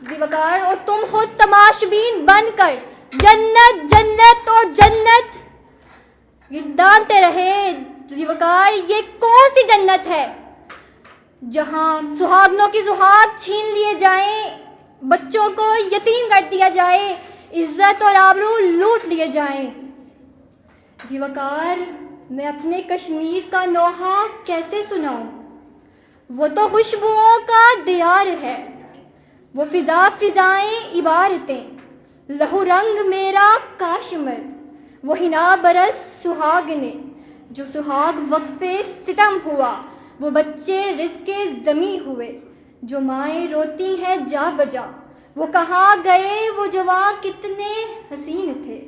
زیوکار، اور تم ہو تماشبین بن کر جنت جنت اور جنت گردانتے رہے۔ زیوکار، یہ کون سی جنت ہے جہاں سہاگنوں کی سہاگ چھین لیے جائیں، بچوں کو یتیم کر دیا جائے، عزت اور آبرو لوٹ لیے جائیں؟ زیوکار، میں اپنے کشمیر کا نوحہ کیسے سناؤں؟ وہ تو خوشبوؤں کا دیار ہے، وہ فضا فضائیں عبارتیں، لہو رنگ میرا کاشمر، وہ حنا برس سہاگنے، جو سہاگ وقفے ستم ہوا، وہ بچے رزق زمیں ہوئے، جو مائیں روتی ہیں جا بجا۔ وہ کہاں گئے وہ جواں کتنے حسین تھے،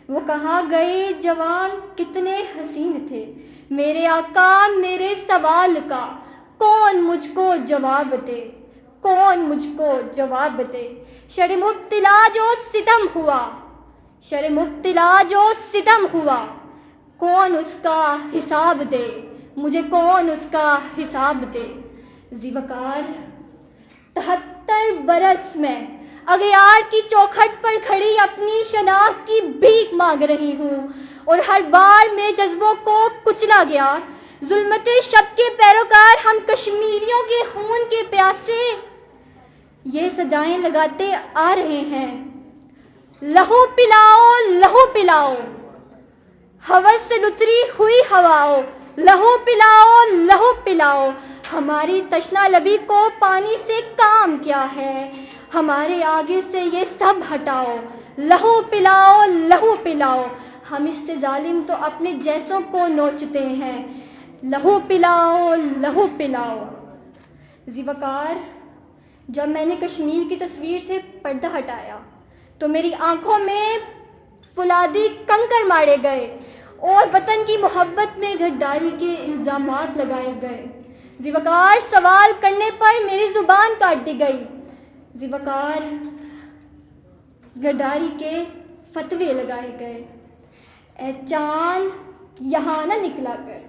وہ کہاں گئے جوان کتنے حسین تھے؟ میرے آقا میرے سوال کا کون مجھ کو جواب دے، کون مجھ کو جواب دے؟ شر مبتلا جو ستم ہوا، شر مبتلا جو ستم ہوا، کون اس کا حساب دے، مجھے کون اس کا حساب دے؟ زیوکار، 73 برس میں اغیار کی چوکھٹ پر کھڑی اپنی شناخت کی بھیک مانگ رہی ہوں، اور ہر بار میرے جذبوں کو کچلا گیا۔ ظلمت شب کے پیروکار ہم کشمیریوں کے خون کے پیاسے یہ صدائیں لگاتے آ رہے ہیں، لہو پلاؤ لہو پلاؤ، ہوس سے لتری ہوئی ہواؤ، لہو پلاؤ لہو پلاؤ۔ ہماری تشنا لبی کو پانی سے کام کیا ہے، ہمارے آگے سے یہ سب ہٹاؤ، لہو پلاؤ لہو پلاؤ۔ ہم اس سے ظالم تو اپنے جیسوں کو نوچتے ہیں، لہو پلاؤ لہو پلاؤ۔ زیوکار، جب میں نے کشمیر کی تصویر سے پردہ ہٹایا تو میری آنکھوں میں فولادی کنکر مارے گئے اور وطن کی محبت میں غداری کے الزامات لگائے گئے۔ زیوکار، سوال کرنے پر میری زبان کاٹ دی گئی۔ زیوکار، غداری کے فتوے لگائے گئے۔ اے چاند یہاں نہ نکلا کر،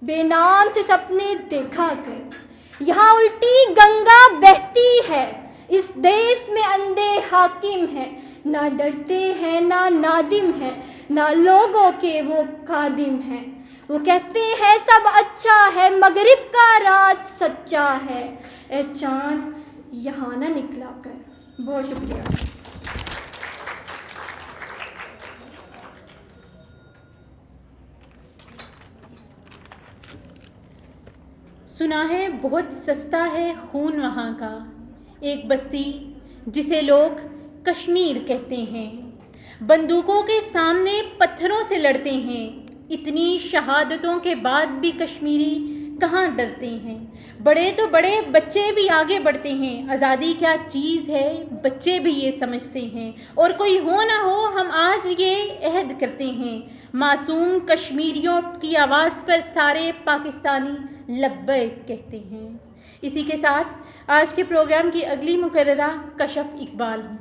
بے نام سے سپنے دیکھا کر، یہاں الٹی گنگا بہتی ہے، اس دیس میں اندھے حاکم ہیں، نہ ڈرتے ہیں نہ نادم ہیں، نہ لوگوں کے وہ خادم ہیں۔ وہ کہتے ہیں سب اچھا ہے، مغرب کا راج سچا ہے، اے چاند یہاں نہ نکلا کر۔ بہت شکریہ۔ سنا ہے بہت سستا ہے خون وہاں کا، ایک بستی جسے لوگ کشمیر کہتے ہیں، بندوقوں کے سامنے پتھروں سے لڑتے ہیں، اتنی شہادتوں کے بعد بھی کشمیری کہاں ڈرتے ہیں؟ بڑے تو بڑے، بچے بھی آگے بڑھتے ہیں، آزادی کیا چیز ہے بچے بھی یہ سمجھتے ہیں، اور کوئی ہو نہ ہو ہم آج یہ عہد کرتے ہیں، معصوم کشمیریوں کی آواز پر سارے پاکستانی لبیک کہتے ہیں۔ اسی کے ساتھ آج کے پروگرام کی اگلی مقررہ کشف اقبال ہیں۔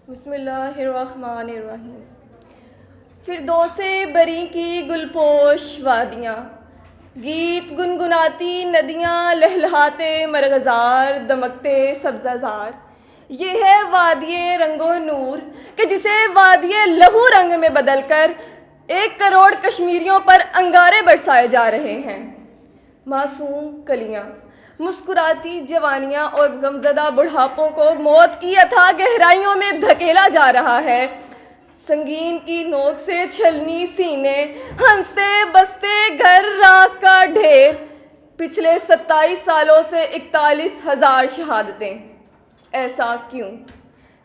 بسم اللہ الرحمن الرحیم۔ فردوس بری کی گلپوش وادیاں، گیت گنگناتی ندیاں، لہلہاتے مرغزار، دمکتے سبزہ زار، یہ ہے وادی رنگ و نور کہ جسے وادی لہو رنگ میں بدل کر 1 کروڑ کشمیریوں پر انگارے برسائے جا رہے ہیں۔ معصوم کلیاں، مسکراتی جوانیاں اور غمزدہ بڑھاپوں کو موت کی اتھاہ گہرائیوں میں دھکیلا جا رہا ہے۔ سنگین کی نوک سے چھلنی سینے، ہنستے بستے گھر، راکھ کا ڈھیر، پچھلے 27 سالوں سے 41,000 شہادتیں۔ ایسا کیوں؟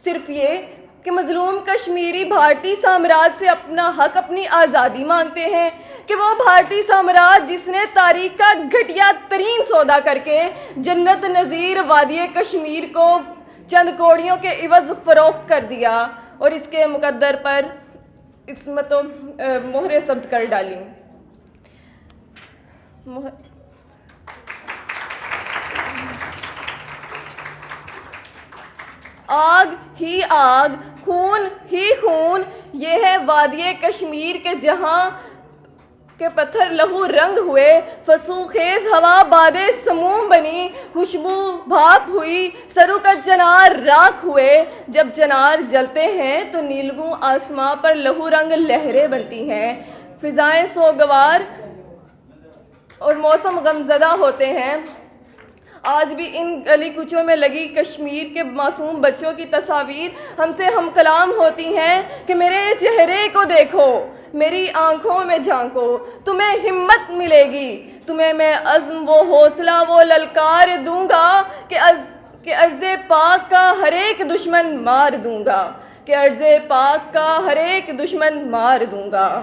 صرف یہ کہ مظلوم کشمیری بھارتی سامراج سے اپنا حق، اپنی آزادی مانگتے ہیں، کہ وہ بھارتی سامراج جس نے تاریخ کا گھٹیا ترین سودا کر کے جنت نظیر وادی کشمیر کو چند کوڑیوں کے عوض فروخت کر دیا اور اس کے مقدر پر عصمت و مہریں ثبت کر ڈالیں۔ آگ ہی آگ، خون ہی خون، یہ ہے وادی کشمیر کے جہاں کے پتھر لہو رنگ ہوئے، فسوں خیز ہوا باد سموم بنی، خوشبو بھاپ ہوئی، سرو کا چنار راکھ ہوئے، جب چنار جلتے ہیں تو نیلگوں آسماں پر لہو رنگ لہریں بنتی ہیں، فضائیں سوگوار اور موسم غمزدہ ہوتے ہیں۔ آج بھی ان گلی کوچوں میں لگی کشمیر کے معصوم بچوں کی تصاویر ہم سے ہم کلام ہوتی ہیں کہ میرے چہرے کو دیکھو، میری آنکھوں میں جھانکو، تمہیں ہمت ملے گی، تمہیں میں عزم و حوصلہ وہ للکار دوں گا کہ ارض پاک کا ہر ایک دشمن مار دوں گا، کہ ارض پاک کا ہر ایک دشمن مار دوں گا۔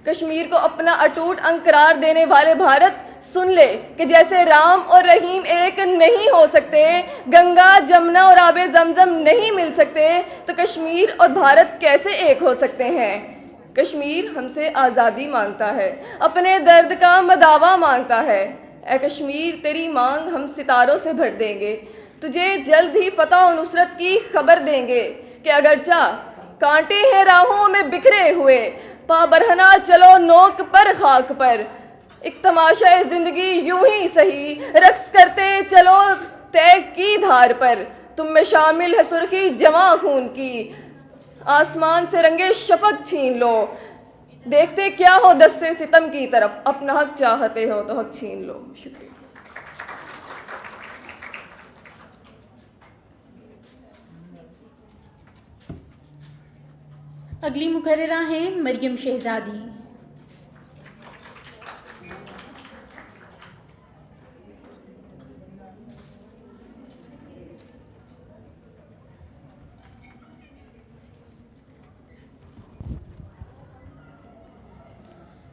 کشمیر کو اپنا اٹوٹ انگ قرار دینے والے بھارت سن لے کہ جیسے رام اور رحیم ایک نہیں ہو سکتے، گنگا جمنا اور آب زمزم نہیں مل سکتے، تو کشمیر اور بھارت کیسے ایک ہو سکتے ہیں؟ کشمیر ہم سے آزادی مانگتا ہے، اپنے درد کا مداوا مانگتا ہے۔ اے کشمیر تیری مانگ ہم ستاروں سے بھر دیں گے، تجھے جلد ہی فتح و نصرت کی خبر دیں گے کہ اگرچہ کانٹے ہیں راہوں میں بکھرے ہوئے، پا برہنہ چلو نوک پر خاک پر، ایک تماشا زندگی یوں ہی سہی، رقص کرتے چلو طے کی دھار پر، تم میں شامل ہے سرخی جواں خون کی، آسمان سے رنگے شفق چھین لو، دیکھتے کیا ہو دستے ستم کی طرف، اپنا حق چاہتے ہو تو حق چھین لو۔ شکریہ۔ اگلی مقررہ ہیں مریم شہزادی۔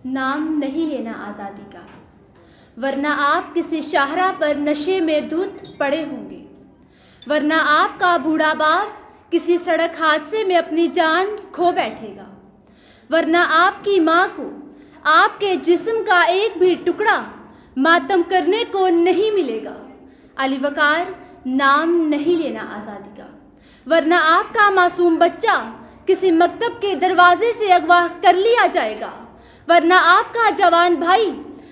نام نہیں لینا آزادی کا، ورنہ آپ کسی شاہراہ پر نشے میں دھت پڑے ہوں گے، ورنہ آپ کا بوڑھا باپ کسی سڑک حادثے میں اپنی جان کھو بیٹھے گا، ورنہ آپ کی ماں کو آپ کے جسم کا ایک بھی ٹکڑا ماتم کرنے کو نہیں ملے گا۔ علی وقار، نام نہیں لینا آزادی کا، ورنہ آپ کا معصوم بچہ کسی مکتب کے دروازے سے اغوا کر لیا جائے گا، ورنہ آپ کا جوان بھائی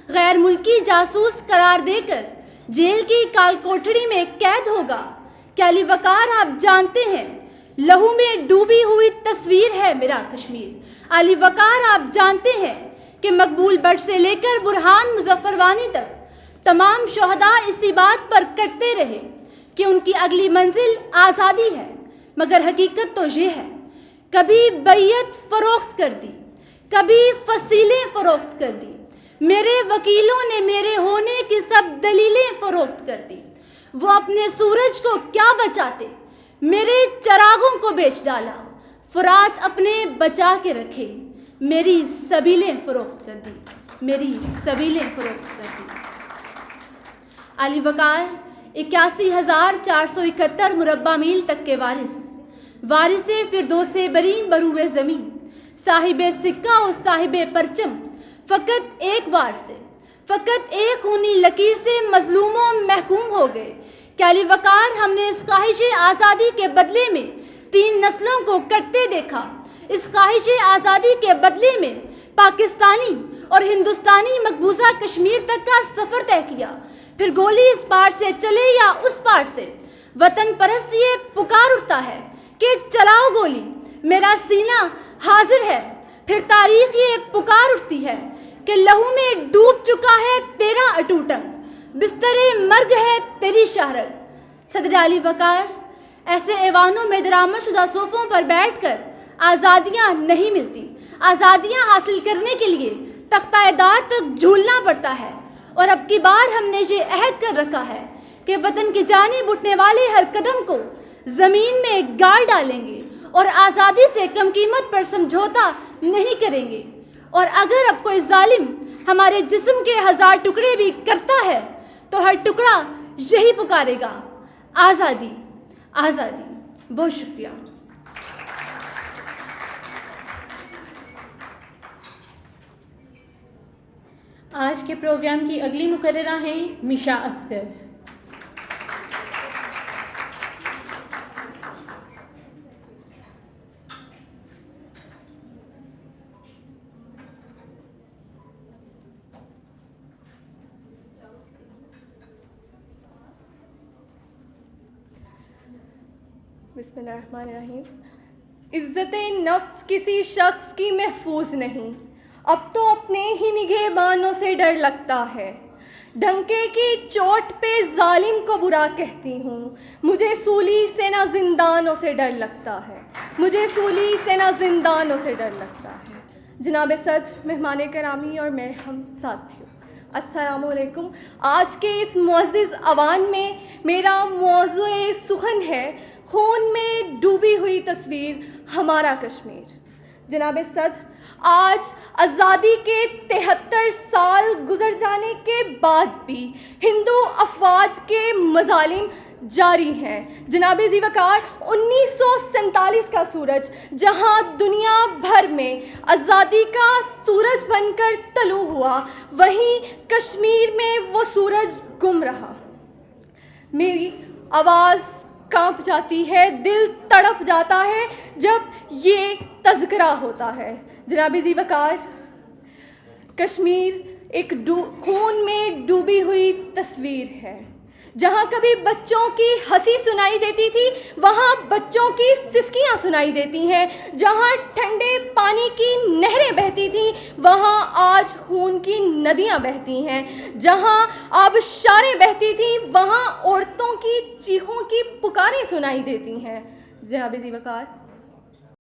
غیر ملکی جاسوس قرار دے کر جیل کی کال کوٹڑی میں قید ہوگا۔ کیا علی وقار آپ جانتے ہیں لہو میں ڈوبی ہوئی تصویر ہے میرا کشمیر؟ علی وقار آپ جانتے ہیں کہ مقبول بٹ سے لے کر برہان مظفر وانی تک تمام شہداء اسی بات پر کٹتے رہے کہ ان کی اگلی منزل آزادی ہے، مگر حقیقت تو یہ ہے کبھی بیعت فروخت کر دی، کبھی فصیلیں فروخت کر دی، میرے وکیلوں نے میرے ہونے کی سب دلیلیں فروخت کر دی، وہ اپنے سورج کو کیا بچاتے، میرے چراغوں کو بیچ ڈالا، فرات اپنے بچا کے رکھے، میری سبیلیں فروخت کر دی، میری سبیلیں فروخت کر دی۔ علی وقار 81,471 مربع میل تک کے وارث فردوس بری بروئے زمین، صاحب سکہ اور صاحب پرچم، فقط ایک وار سے، فقط ایک خونی لکیر سے مظلوموں محکوم ہو گئے۔ کیا علی وقار ہم نے اس خواہش آزادی کے بدلے میں 3 نسلوں کو کٹتے دیکھا؟ اس خواہش آزادی کے بدلے میں پاکستانی اور ہندوستانی مقبوضہ کشمیر تک کا سفر طے کیا، پھر گولی اس پار سے چلے یا اس پار سے، وطن پرست یہ پکار اٹھتا ہے کہ چلاؤ گولی، میرا سینہ حاضر ہے، پھر تاریخ یہ پکار اٹھتی ہے کہ لہو میں ڈوب چکا ہے تیرا اٹوٹ انگ، بستر مرگ ہے تیری شہرت۔ صدر علی وقار، ایسے ایوانوں میں درآمد شدہ صوفوں پر بیٹھ کر آزادیاں نہیں ملتی، آزادیاں حاصل کرنے کے لیے تختہ دار تک جھولنا پڑتا ہے، اور اب کی بار ہم نے یہ عہد کر رکھا ہے کہ وطن کی جانب اٹھنے والے ہر قدم کو زمین میں گاڑ ڈالیں گے اور آزادی سے کم قیمت پر سمجھوتا نہیں کریں گے، اور اگر اب کوئی ظالم ہمارے جسم کے 1000 ٹکڑے بھی کرتا ہے تو ہر ٹکڑا یہی پکارے گا، آزادی، آزادی۔ بہت شکریہ۔ آج کے پروگرام کی اگلی مقررہ ہیں میشا اصغر۔ بسم اللہ الرحمن الرحیم. عزت نفس کسی شخص کی محفوظ نہیں، اب تو اپنے ہی نگہبانوں سے ڈر لگتا ہے. ڈنکے کی چوٹ پہ ظالم کو برا کہتی ہوں، مجھے سولی سے نہ زندانوں سے ڈر لگتا ہے، مجھے سولی سے نہ زندانوں سے ڈر لگتا ہے. جناب صدر، مہمان کرامی اور مرحم ساتھیوں، السلام علیکم. آج کے اس معزز ایوان میں میرا موضوع سخن ہے خون میں ڈوبی ہوئی تصویر ہمارا کشمیر. جناب صدر، آج آزادی کے 73 سال گزر جانے کے بعد بھی ہندو افواج کے مظالم جاری ہیں. جناب ذی وقار، 1947 کا سورج جہاں دنیا بھر میں آزادی کا سورج بن کر طلوع ہوا، وہیں کشمیر میں وہ سورج گم رہا. میری آواز کانپ جاتی ہے، دل تڑپ جاتا ہے جب یہ تذکرہ ہوتا ہے. جناب ذی وقار، کشمیر ایک خون میں ڈوبی ہوئی تصویر ہے. جہاں کبھی بچوں کی ہنسی سنائی دیتی تھی، وہاں بچوں کی سسکیاں سنائی دیتی ہیں. جہاں ٹھنڈے پانی کی نہریں بہتی تھیں، وہاں آج خون کی ندیاں بہتی ہیں. جہاں آبشاریں بہتی تھیں، وہاں عورتوں کی چیخوں کی پکاریں سنائی دیتی ہیں. جناب ذی وقار،